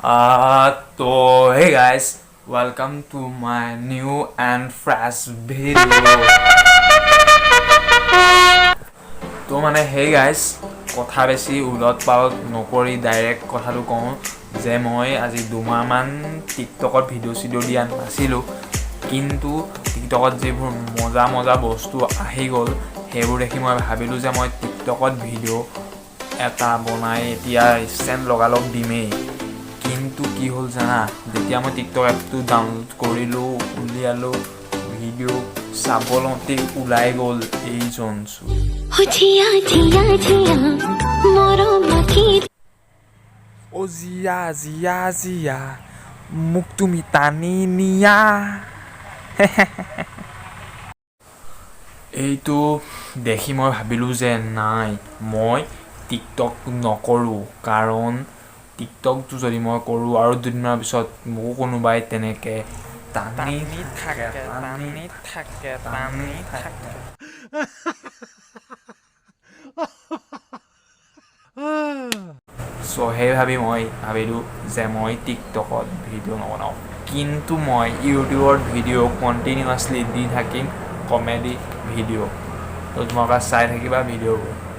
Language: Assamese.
Hey guys, welcome to my new and fresh video. Hey guys, কথা বেছি উলত পালত নকৰি ডাইৰেক্ট কথাটো কওঁ যে মই আজি দুমাহমান টিকটকত ভিডিঅ' দিয়া নাছিলোঁ কিন্তু টিকটকত যিবোৰ মজা বস্তু আহি গ'ল সেইবোৰ দেখি মই ভাবিলোঁ যে মই টিকটকত ভিডিঅ' এটা বনাই এতিয়া ষ্টেণ্ড লগালগ দিমেই কিন্তু কি হ'ল জানা যেতিয়া মই টিকটক এপটো ডাউনলোড কৰিলোঁ উলিয়ালোঁ ভিডিঅ' চাবলতে ওলাই গ'ল এই জনচু অ' জিয়া মোক তুমি টানি নিয়া এইটো দেখি মই ভাবিলোঁ যে নাই মই টিকটক নকৰোঁ কাৰণ টিকটকটো যদি মই কৰোঁ আৰু দুদিনমানৰ পিছত মোকো কোনোবাই তেনেকৈ টানি থাকে চ' সেই ভাবি মই ভাবিলোঁ যে মই টিকটকত ভিডিঅ' নবনাওঁ কিন্তু মই ইউটিউবত ভিডিঅ' কণ্টিনিউৱাছলি দি থাকিম কমেডি ভিডিঅ' ত' তোমালোকে চাই থাকিবা ভিডিঅ'বোৰ